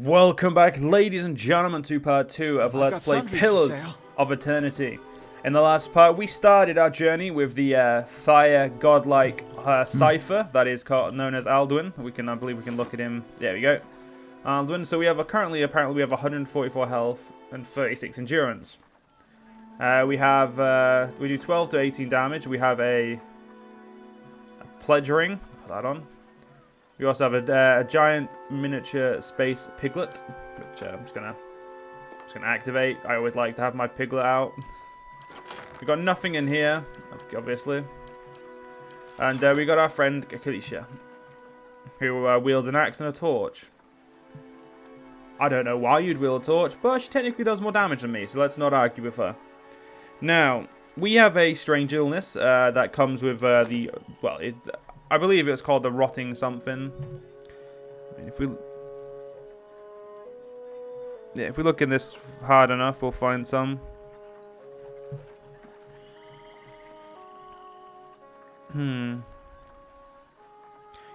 Welcome back, ladies and gentlemen, to part 2 of Let's Play Pillars of Eternity. In the last part, we started our journey with the fire godlike cipher that is known as Aldwyn. I believe we can look at him. There we go, Aldwyn. So we have apparently we have 144 health and 36 endurance. We do 12 to 18 damage. We have a pledge ring. Put that on. We also have a giant miniature space piglet, which I'm just gonna activate. I always like to have my piglet out. We got nothing in here, obviously, and we got our friend Calisca, who wields an axe and a torch. I don't know why you'd wield a torch, but she technically does more damage than me, so let's not argue with her. Now we have a strange illness that comes with I believe it's called the rotting something. If we look in this hard enough, we'll find some.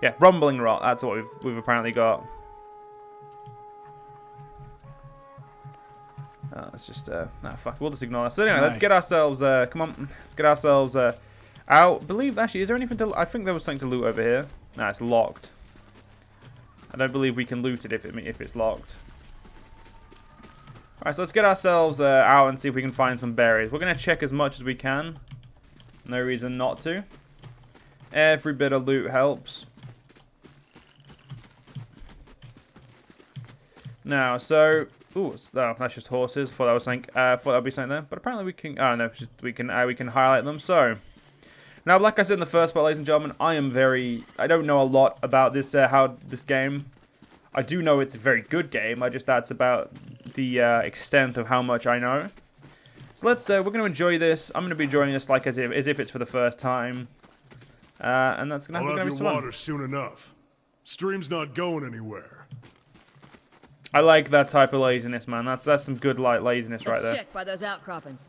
Yeah, rumbling rot. That's what we've apparently got. Let's just fuck. We'll just ignore that. So anyway, let's get ourselves. Come on, let's get ourselves. Out. Believe actually, is there anything to? I think there was something to loot over here. Nah, it's locked. I don't believe we can loot it if it's locked. Alright, so let's get ourselves out and see if we can find some berries. We're gonna check as much as we can. No reason not to. Every bit of loot helps. Now, so that's just horses. Thought that was something. Thought that'd be something there, but apparently we can. Oh no, we can highlight them. So. Now, like I said in the first part, ladies and gentlemen, I don't know a lot about this, this game. I do know it's a very good game. That's about the extent of how much I know. So we're going to enjoy this. I'm going to be enjoying this like as if it's for the first time. And that's going to be fun. I'll have your water soon enough. Stream's not going anywhere. I like that type of laziness, man. That's some good laziness right there. Let's check by those outcroppings.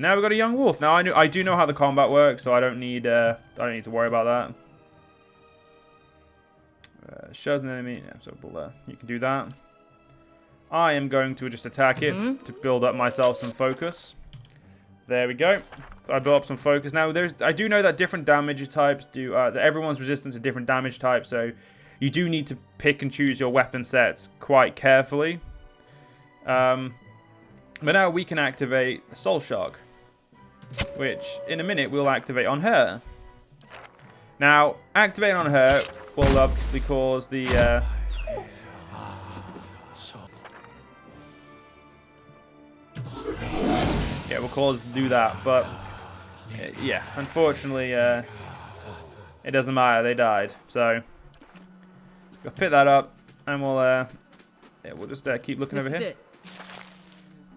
Now we've got a young wolf. Now I do know how the combat works, so I don't need to worry about that. Shows an enemy. Yeah, so you can do that. I am going to just attack it to build up myself some focus. There we go. So I built up some focus. Now I do know that different damage types do. That everyone's resistant to different damage types, so you do need to pick and choose your weapon sets quite carefully. But now we can activate the Soul Shark, which in a minute we'll activate on her. Now, activating on her will obviously cause the do that, but yeah, unfortunately it doesn't matter, they died. So we'll pick that up and we'll just keep looking over here.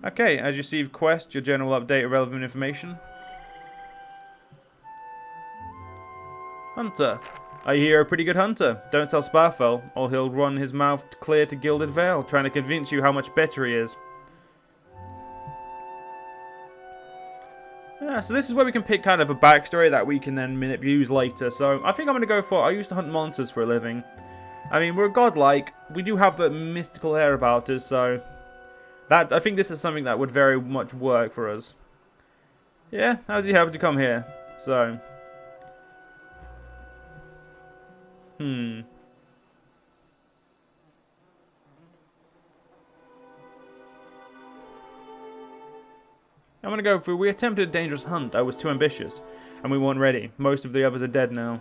Okay, as you receive quest, your general update of relevant information. Hunter. I hear a pretty good hunter. Don't tell Sparfell, or he'll run his mouth clear to Gilded Vale, trying to convince you how much better he is. Yeah, so this is where we can pick kind of a backstory that we can then use later. So I think I'm going to go for, I used to hunt monsters for a living. I mean, we're godlike. We do have the mystical air about us, so... I think this is something that would very much work for us. Yeah, how's he happen to come here? So. I'm gonna go for, we attempted a dangerous hunt. I was too ambitious, and we weren't ready. Most of the others are dead now.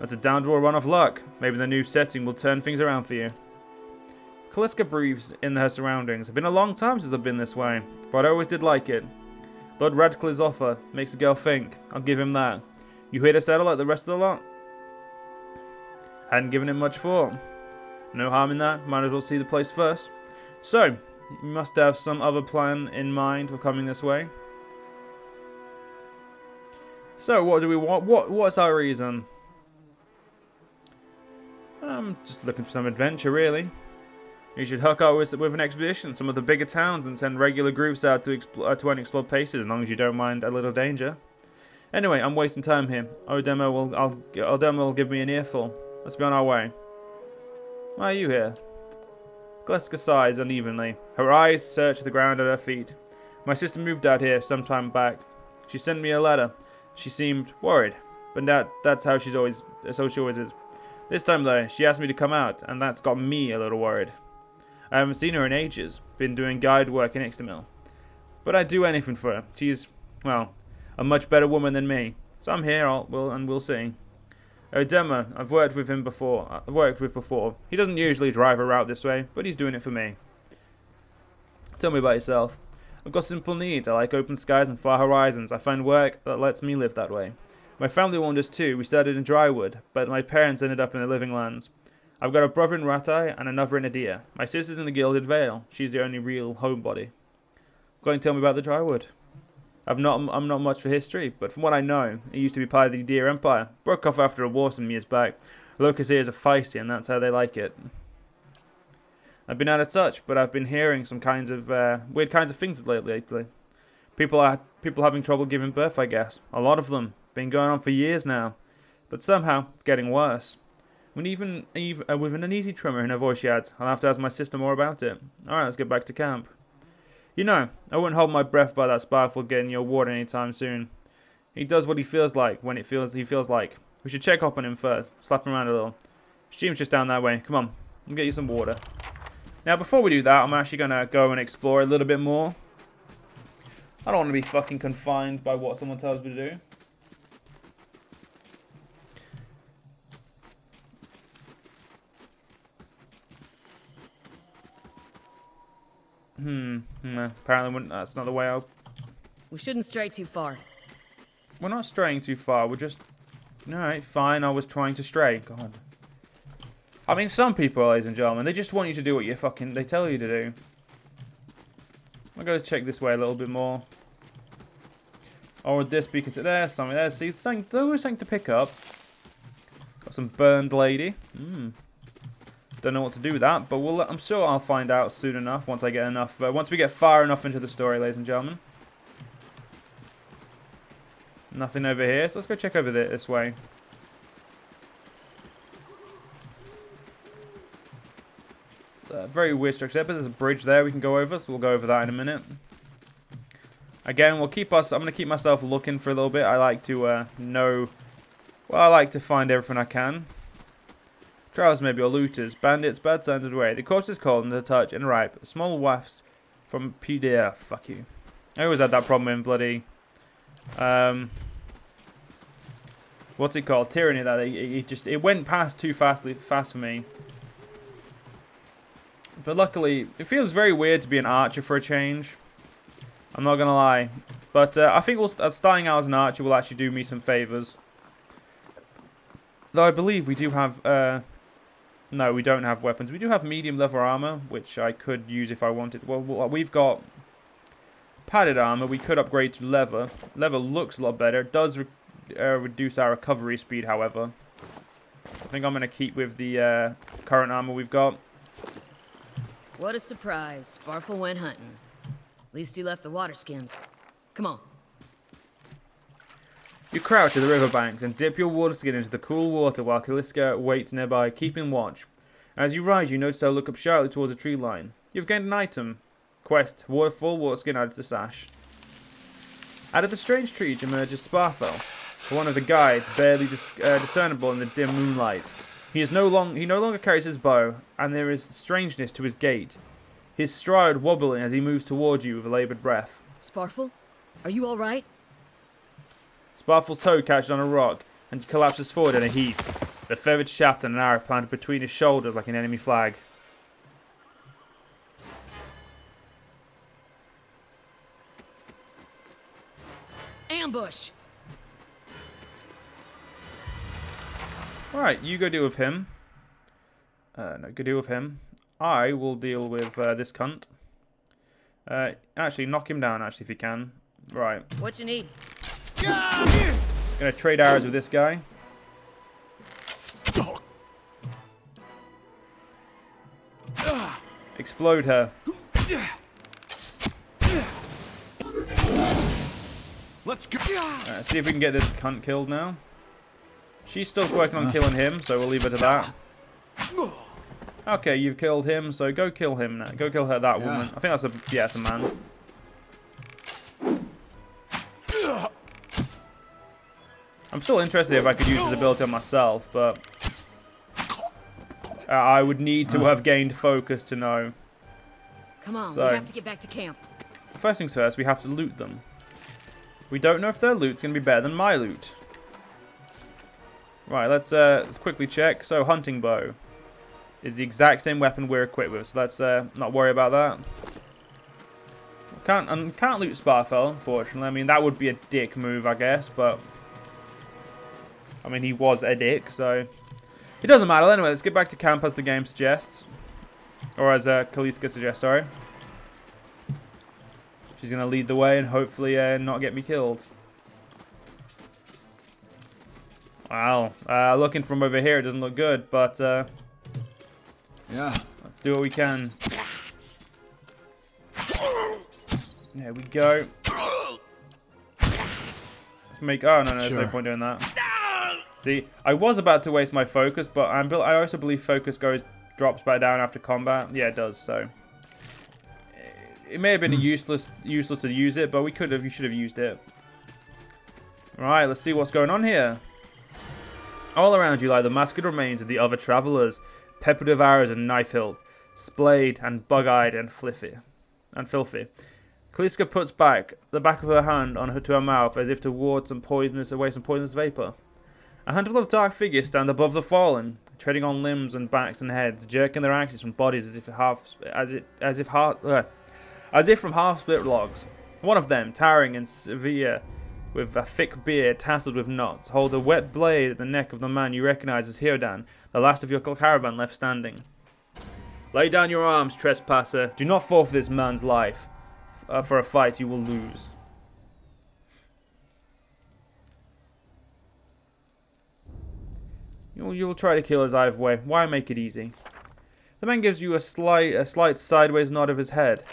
That's a downdraw run of luck. Maybe the new setting will turn things around for you. Calisca breathes in her surroundings. It's been a long time since I've been this way, but I always did like it. Lord Radcliffe's offer makes a girl think. I'll give him that. You here to settle like the rest of the lot? Hadn't given it much thought. No harm in that. Might as well see the place first. So, you must have some other plan in mind for coming this way. So, what do we want? What's our reason? I'm just looking for some adventure, really. You should hook up with an expedition, some of the bigger towns, and send regular groups out to unexplored places, as long as you don't mind a little danger. Anyway, I'm wasting time here. Odemo will give me an earful. Let's be on our way. Why are you here? Calisca sighs unevenly. Her eyes search the ground at her feet. My sister moved out here some time back. She sent me a letter. She seemed worried, but that's how she always is. This time though, she asked me to come out, and that's got me a little worried. I haven't seen her in ages. Been doing guide work in Ixtamil. But I'd do anything for her. She's, well, a much better woman than me. So I'm here, we'll see. Odema, I've worked with before. He doesn't usually drive a route this way, but he's doing it for me. Tell me about yourself. I've got simple needs. I like open skies and far horizons. I find work that lets me live that way. My family wanders too. We started in Drywood, but my parents ended up in the Living Lands. I've got a brother in Ratai and another in Adia. My sister's in the Gilded Vale. She's the only real homebody. Go and tell me about the Drywood. I'm not much for history, but from what I know, it used to be part of the Adia Empire. Broke off after a war some years back. Locust ears are feisty, and that's how they like it. I've been out of touch, but I've been hearing some kinds of weird kinds of things lately. People having trouble giving birth, I guess. A lot of them. Been going on for years now, but somehow it's getting worse. With an easy tremor in her voice, she adds, "I'll have to ask my sister more about it." All right, let's get back to camp. You know, I wouldn't hold my breath by that Sparful getting your water anytime soon. He does what he feels like when he feels like. We should check up on him first. Slap him around a little. Stream's just down that way. Come on, I'll get you some water. Now, before we do that, I'm actually going to go and explore a little bit more. I don't want to be fucking confined by what someone tells me to do. Apparently that's not the way I'll... We shouldn't stray too far. We're not straying too far, we're just... Alright, fine, I was trying to stray. God. I mean, some people, ladies and gentlemen, they just want you to do what they tell you to do. I'll go check this way a little bit more. Or would this be considered... There's something there. See, there's always something to pick up. Got some burned lady. Don't know what to do with that, but I'm sure I'll find out soon enough once I get enough. Once we get far enough into the story, ladies and gentlemen. Nothing over here, so let's go check over this way. Very weird structure, but there's a bridge there we can go over, so we'll go over that in a minute. Again, I'm going to keep myself looking for a little bit. I like to I like to find everything I can. Trials maybe, or looters, bandits, bad sounded away. The course is cold and the touch and ripe. Small wafts from PDR. Fuck you. I always had that problem in bloody... what's it called? Tyranny. That it went past too fast for me. But luckily, it feels very weird to be an archer for a change. I'm not gonna lie. But I think starting out as an archer will actually do me some favors. Though I believe we do have... No, we don't have weapons. We do have medium level armor, which I could use if I wanted. Well, we've got padded armor. We could upgrade to leather. Leather looks a lot better. It does reduce our recovery speed, however. I think I'm going to keep with the current armor we've got. What a surprise. Sparful went hunting. At least he left the water skins. Come on. You crouch at the riverbanks and dip your water skin into the cool water while Calisca waits nearby, keeping watch. As you rise, you notice her look up sharply towards a tree line. You've gained an item. Quest, full water skin added to stash. Out of the strange tree emerges Sparfell, one of the guides, barely discernible in the dim moonlight. He no longer carries his bow, and there is strangeness to his gait. His stride wobbling as he moves towards you with a laboured breath. Sparfell, are you all right? Sparfell's toe catches on a rock and collapses forward in a heap. The feathered shaft and an arrow planted between his shoulders like an enemy flag. Ambush! Alright, you go deal with him. No, go deal with him. I will deal with this cunt. Actually, knock him down, actually, if you can. Right. What you need? Gonna trade arrows with this guy. Explode her. Let's go. See if we can get this cunt killed now. She's still working on killing him, so we'll leave her to that. Okay, you've killed him, so go kill him now. Go kill her, that woman. I think that's a... Yeah, it's a man. I'm still interested if I could use his ability on myself, but... I would need to have gained focus to know. Come on, So, we have to get back to camp. first things first, we have to loot them. We don't know if their loot's going to be better than my loot. Right, let's quickly check. So, hunting bow is the exact same weapon we're equipped with, so let's not worry about that. Can't loot Sparfell, unfortunately. I mean, that would be a dick move, I guess, but... I mean, he was a dick, so... It doesn't matter. Anyway, let's get back to camp as the game suggests. Or as Calisca suggests, sorry. She's going to lead the way and hopefully not get me killed. Wow. Looking from over here, it doesn't look good, but... yeah. Let's do what we can. There we go. Let's make... Oh, no, there's no point doing that. See, I was about to waste my focus, but I also believe focus drops back down after combat. Yeah, it does, so... It may have been useless to use it, but you should have used it. Right, let's see what's going on here. All around you lie the masked remains of the other travelers, peppered with arrows and knife hilts, splayed and bug-eyed and filthy. Calisca puts the back of her hand to her mouth as if to ward some poisonous vapor. A handful of dark figures stand above the fallen, treading on limbs and backs and heads, jerking their axes from bodies as if from half-split logs. One of them, towering and severe, with a thick beard tasseled with knots, holds a wet blade at the neck of the man you recognize as Hirdan, the last of your caravan left standing. Lay down your arms, trespasser. Do not fall for this man's life. For a fight you will lose. You'll try to kill us either way. Why make it easy? The man gives you a slight sideways nod of his head,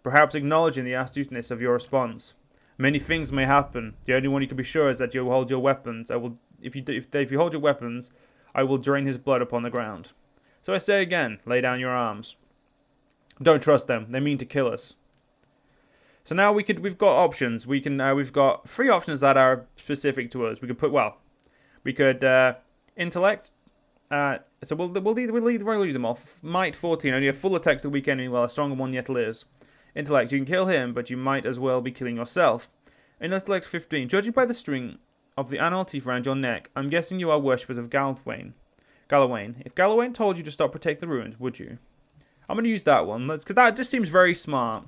perhaps acknowledging the astuteness of your response. Many things may happen. The only one you can be sure is that you will hold your weapons. If you hold your weapons, I will drain his blood upon the ground. So I say again, lay down your arms. Don't trust them. They mean to kill us. So now we've got options. We've got 3 options that are specific to us. We could intellect. So we'll lead them off. Might 14, only a full attacks the weak enemy while a stronger one yet lives. Intellect, you can kill him, but you might as well be killing yourself. Intellect 15, judging by the string of the animal teeth around your neck, I'm guessing you are worshippers of Gawain. If Gawain told you to stop protect the ruins, would you? I'm going to use that one, because that just seems very smart.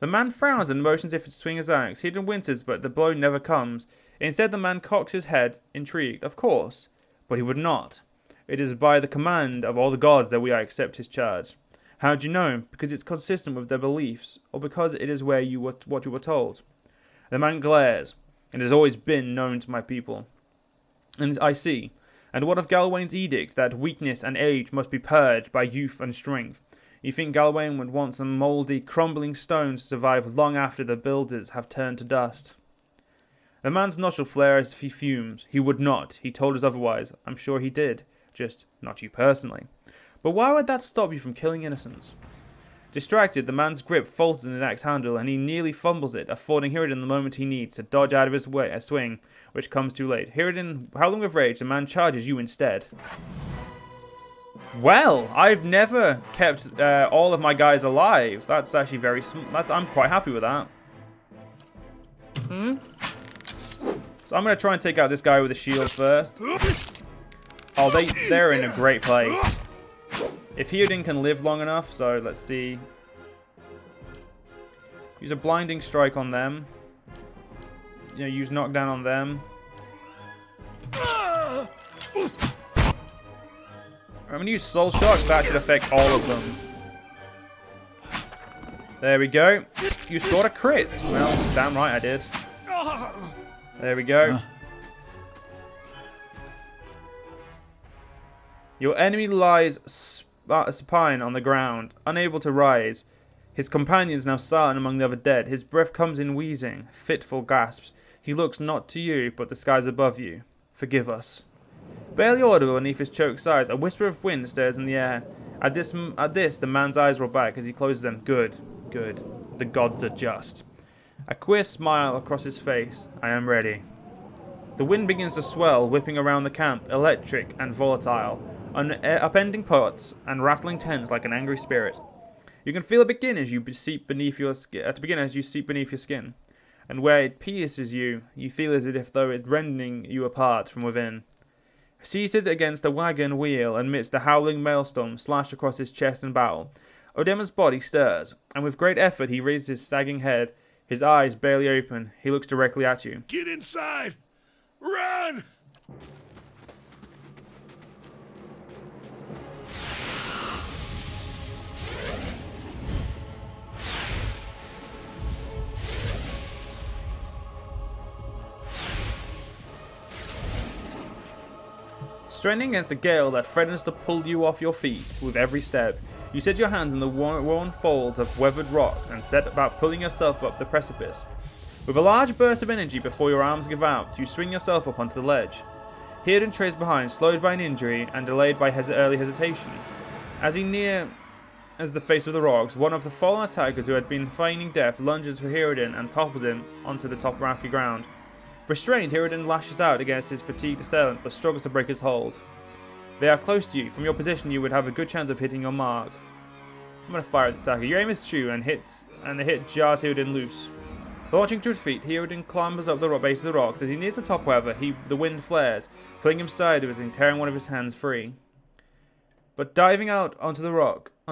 The man frowns and motions as if to swing his axe. Hirdan winces, but the blow never comes. Instead, the man cocks his head, intrigued. Of course, but he would not. It is by the command of all the gods that we accept his charge. How do you know? Because it's consistent with their beliefs, or because it is what you were told? The man glares. It has always been known to my people. And I see. And what of Gawain's edict that weakness and age must be purged by youth and strength? You think Gawain would want some mouldy, crumbling stones to survive long after the builders have turned to dust? The man's nostril flares as if he fumes. He would not. He told us otherwise. I'm sure he did. Just not you personally. But why would that stop you from killing innocents? Distracted, the man's grip falters in his axe handle, and he nearly fumbles it, affording Hirdan the moment he needs to dodge out of his way a swing, which comes too late. Hirdan, howling with rage, the man charges you instead. Well, I've never kept all of my guys alive. That's actually very I'm quite happy with that. So I'm going to try and take out this guy with a shield first. Oh, they're in a great place. If Hirdan can live long enough, so let's see. Use a blinding strike on them. Use knockdown on them. I'm going to use soul shock. That should affect all of them. There we go. You scored a crit. Well, damn right I did. There we go. Your enemy lies supine on the ground, unable to rise. His companions now silent among the other dead. His breath comes in wheezing, fitful gasps. He looks not to you, but the skies above you. Forgive us. Barely audible beneath his choked sighs, a whisper of wind stirs in the air. At this, the man's eyes roll back as he closes them. Good, good. The gods are just. A queer smile across his face. I am ready. The wind begins to swell, whipping around the camp, electric and volatile, upending pots and rattling tents like an angry spirit. You can feel it begin as you seep beneath your skin, and where it pierces you, you feel as if though it's rending you apart from within. Seated against a wagon wheel amidst the howling maelstrom slashed across his chest and battle, Odema's body stirs, and with great effort he raises his sagging head, his eyes barely open. He looks directly at you. Get inside! Run! Straining against a gale that threatens to pull you off your feet with every step, you set your hands on the worn folds of weathered rocks and set about pulling yourself up the precipice. With a large burst of energy before your arms give out, you swing yourself up onto the ledge. Hearden trails behind, slowed by an injury and delayed by early hesitation. As he nears the face of the rocks, one of the fallen attackers who had been feigning death lunges for Herodin and topples him onto the top rocky ground. Restrained, Herodin lashes out against his fatigued assailant but struggles to break his hold. They are close to you. From your position, you would have a good chance of hitting your mark. I'm going to fire at the attacker. Your aim is true and the hit jars Herodin loose. Launching to his feet, Herodin clambers up the base of the rocks. As he nears the top, however, the wind flares, pulling him sideways and tearing one of his hands free. But diving out onto the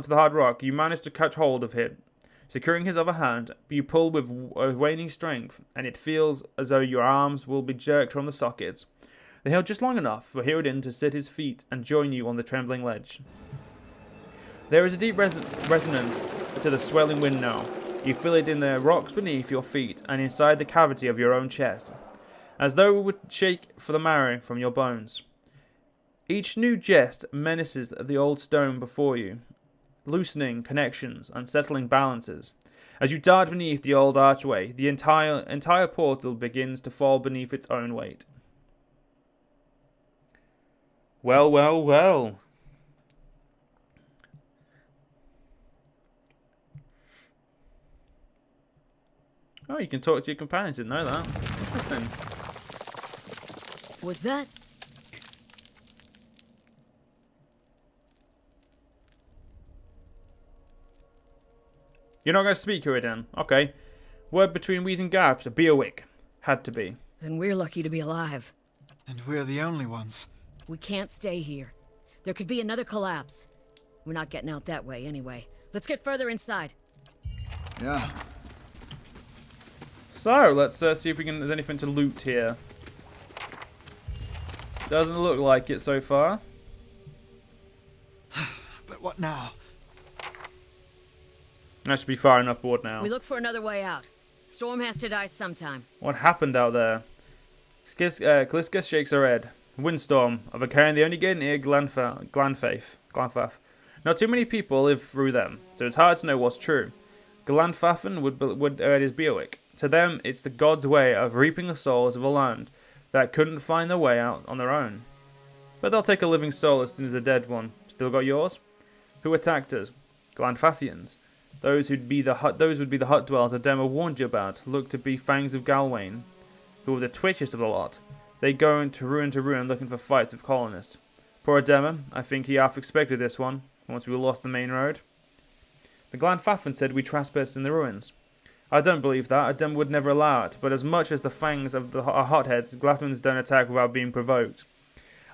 hard rock, you manage to catch hold of him. Securing his other hand, you pull with waning strength, and it feels as though your arms will be jerked from the sockets. They held just long enough for Herodin to set his feet and join you on the trembling ledge. There is a deep resonance to the swelling wind now. You feel it in the rocks beneath your feet and inside the cavity of your own chest, as though it would shake for the marrow from your bones. Each new jest menaces the old stone before you, loosening connections, unsettling balances. As you dart beneath the old archway, the entire portal begins to fall beneath its own weight. Well, well, well. Oh, you can talk to your companions. Didn't know that. Interesting. Was that? You're not going to speak, Herodin. Okay. Word between wheezing gaps. Be awake. Had to be. Then we're lucky to be alive. And we're the only ones. We can't stay here. There could be another collapse. We're not getting out that way anyway. Let's get further inside. Yeah. So, let's see if there's anything to loot here. Doesn't look like it so far. But what now? That should be far enough board now. We look for another way out. Storm has to die sometime. What happened out there? Calisca shakes her head. Windstorm, of occurring the only gate near Glanfath. Not too many people live through them, so it's hard to know what's true. Glanfafen would is Beowick. To them, it's the gods' way of reaping the souls of a land that couldn't find their way out on their own. But they'll take a living soul as soon as a dead one. Still got yours? Who attacked us? Glanfathians. Those would be the hut dwellers Odema warned you about. Look to be Fangs of Galwain, who were the twitchiest of the lot. They go into ruin to ruin looking for fights with colonists. Poor Odema, I think he half expected this one, once we lost the main road. The Glanfathian said we trespassed in the ruins. I don't believe that. Odema would never allow it, but as much as the fangs of the hotheads, Glatwins don't attack without being provoked.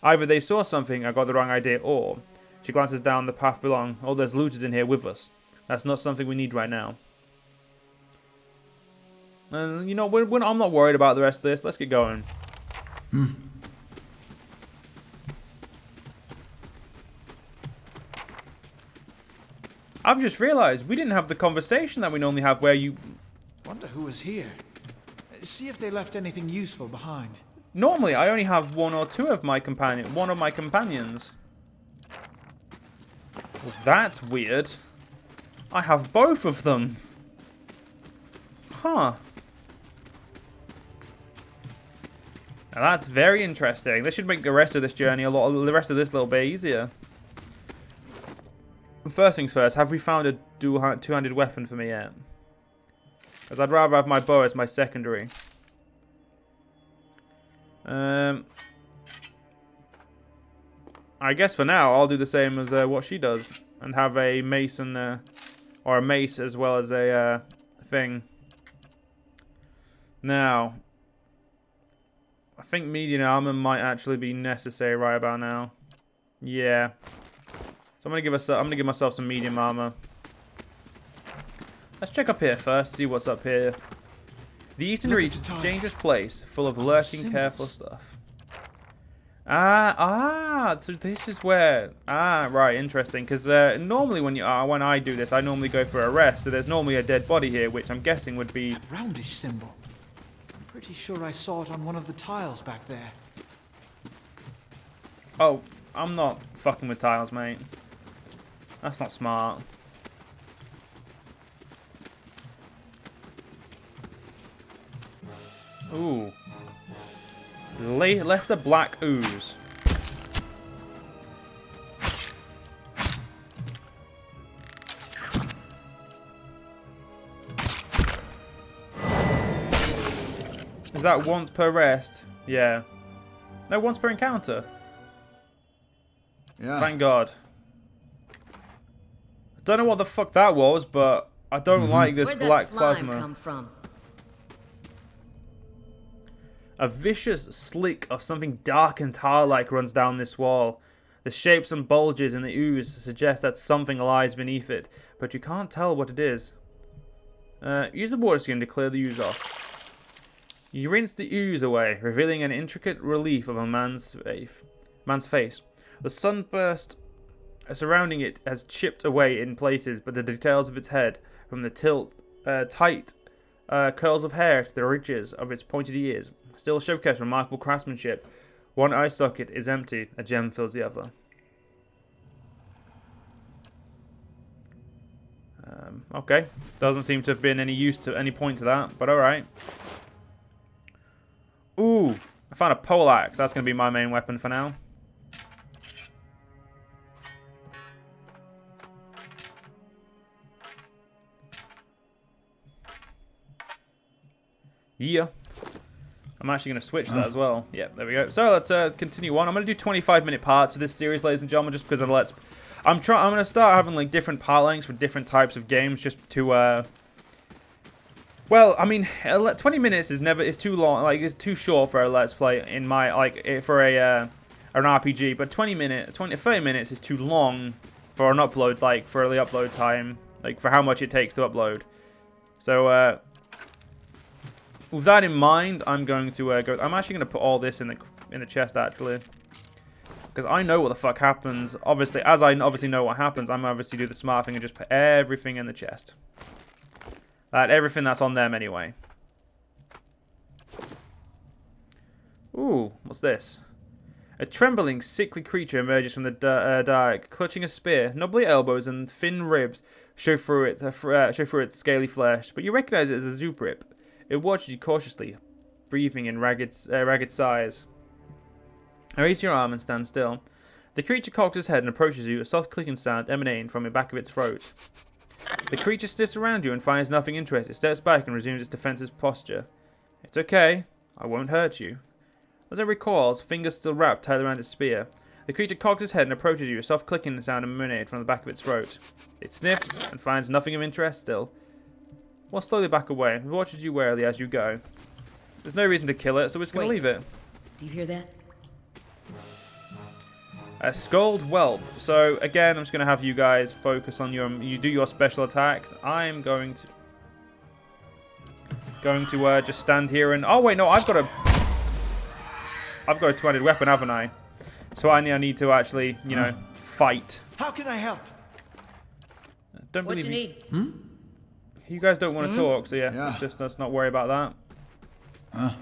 Either they saw something, I got the wrong idea, or... She glances down the path below. Oh, there's looters in here with us. That's not something we need right now. And, you know, I'm not worried about the rest of this. Let's get going. I've just realised we didn't have the conversation that we normally have where you... Wonder who was here. See if they left anything useful behind. Normally, I only have one of my companions. Well, that's weird. I have both of them. Huh. Now that's very interesting. This should make the rest of this journey the rest of this little bit easier. first things first, have we found a two-handed weapon for me yet? Because I'd rather have my bow as my secondary. I guess for now, I'll do the same as what she does. And have a mace and... or a mace as well as a thing. Now... I think medium armor might actually be necessary right about now. Yeah. So I'm gonna give myself some medium armor. Let's check up here first, see what's up here. The Eastern Reach is a dangerous place, full of lurking, careful stuff. So this is where... right, interesting. Because normally when I do this, I normally go for a rest. So there's normally a dead body here, which I'm guessing would be... That roundish symbol. I'm pretty sure I saw it on one of the tiles back there. Oh, I'm not fucking with tiles, mate. That's not smart. Ooh. Lesser Black Ooze. Is that once per rest? Yeah. No, once per encounter. Yeah. Thank God. I don't know what the fuck that was, but I don't like this Where'd black that slime plasma. come from? A vicious slick of something dark and tar-like runs down this wall. The shapes and bulges in the ooze suggest that something lies beneath it, but you can't tell what it is. Use the water skin to clear the ooze off. You rinse the ooze away, revealing an intricate relief of a man's face. The sunburst surrounding it has chipped away in places, but the details of its head, from the tight curls of hair to the ridges of its pointed ears, still showcase remarkable craftsmanship. One eye socket is empty, a gem fills the other. Okay, doesn't seem to have been any use to any point to that, but alright. Ooh, I found a pole axe. That's going to be my main weapon for now. Yeah. I'm actually going to switch that as well. Yeah, there we go. So let's continue on. I'm going to do 25-minute parts for this series, ladies and gentlemen, just because I'm going to start having like different part lengths for different types of games, just to well, I mean, 20 minutes is too long. Like, it's too short for a let's play in my for an RPG. But 30 minutes is too long for an upload. Like for the upload time, like for how much it takes to upload. So with that in mind, I'm going to go. I'm actually going to put all this in the chest actually, because I know what the fuck happens. Obviously, as I obviously know what happens, I'm obviously do the smart thing and just put everything in the chest. Everything that's on them anyway. Ooh, what's this? A trembling, sickly creature emerges from the dark, clutching a spear. Knobbly elbows and thin ribs show through its scaly flesh, but you recognize it as a Zubrip. It watches you cautiously, breathing in ragged sighs. Raise your arm and stand still. The creature cocks its head and approaches you, a soft clicking sound emanating from the back of its throat. The creature sniffs around you and finds nothing interesting. It steps back and resumes its defensive posture. It's okay. I won't hurt you. As it recoils, fingers still wrapped tight around its spear. The creature cocks its head and approaches you, a soft clicking sound emanating from the back of its throat. It sniffs and finds nothing of interest still. Will slowly back away and watches you warily as you go. There's no reason to kill it, so we're just going to leave it. Do you hear that? A Scald Whelp. So again, I'm just going to have you guys focus on you do your special attacks. I'm going to just stand here and... Oh wait, no, I've got a two-handed weapon, haven't I? So I need to actually, you know, fight. How can I help? Don't What believe you need? You guys don't want to talk, so yeah. Let's not worry about that.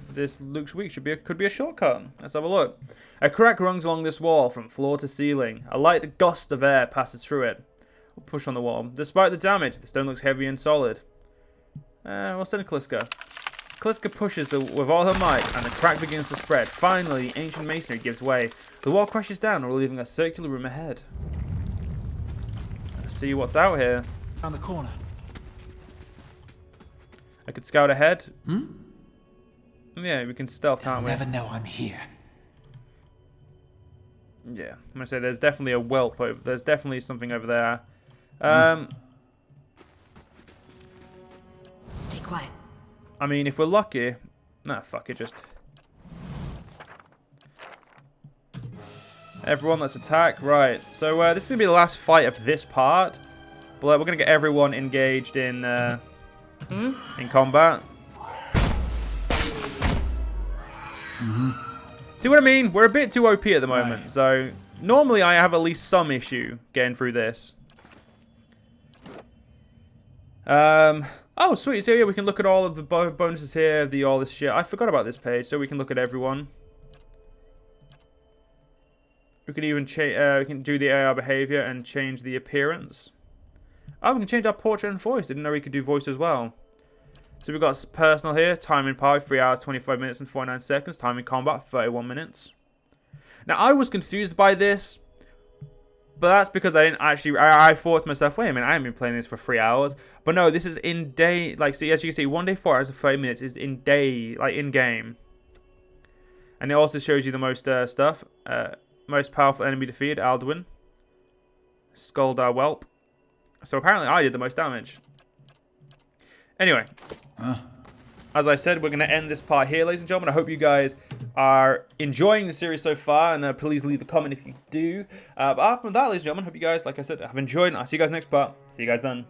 This looks weak. Could be a shortcut. Let's have a look. A crack runs along this wall from floor to ceiling. A light gust of air passes through it. We'll push on the wall. Despite the damage, the stone looks heavy and solid. We'll send Calisca. Calisca pushes with all her might, and the crack begins to spread. Finally, the ancient masonry gives way. The wall crashes down, leaving a circular room ahead. Let's see what's out here. Around the corner. I could scout ahead. Yeah, we can stealth, can't we? Never know I'm here. Yeah, I'm gonna say there's definitely a whelp over. There's definitely something over there. Stay quiet. I mean, if we're lucky, nah, fuck it, just. Everyone, let's attack. Right. So this is gonna be the last fight of this part. But we're gonna get everyone engaged in combat. See what I mean? We're a bit too OP at the moment, Right. so normally I have at least some issue getting through this. Oh, sweet. So yeah, we can look at all of the bonuses here, all this shit. I forgot about this page, so we can look at everyone. We can even we can do the AR behavior and change the appearance. Oh, we can change our portrait and voice. Didn't know we could do voice as well. So we've got personal here. Time in party, 3 hours, 25 minutes and 49 seconds. Time in combat, 31 minutes. Now, I was confused by this. But that's because I didn't actually... I thought to myself, wait a minute, I haven't been playing this for 3 hours. But no, this is in day... Like, see, as you can see, 1 day, 4 hours and 30 minutes is in day... Like, in-game. And it also shows you the most stuff. Most powerful enemy defeated, Aldwyn. Skuldar Whelp. So apparently I did the most damage. Anyway, as I said, we're going to end this part here, ladies and gentlemen. I hope you guys are enjoying the series so far, and please leave a comment if you do. But apart from that, ladies and gentlemen, hope you guys, like I said, have enjoyed, and I'll see you guys next part. See you guys then.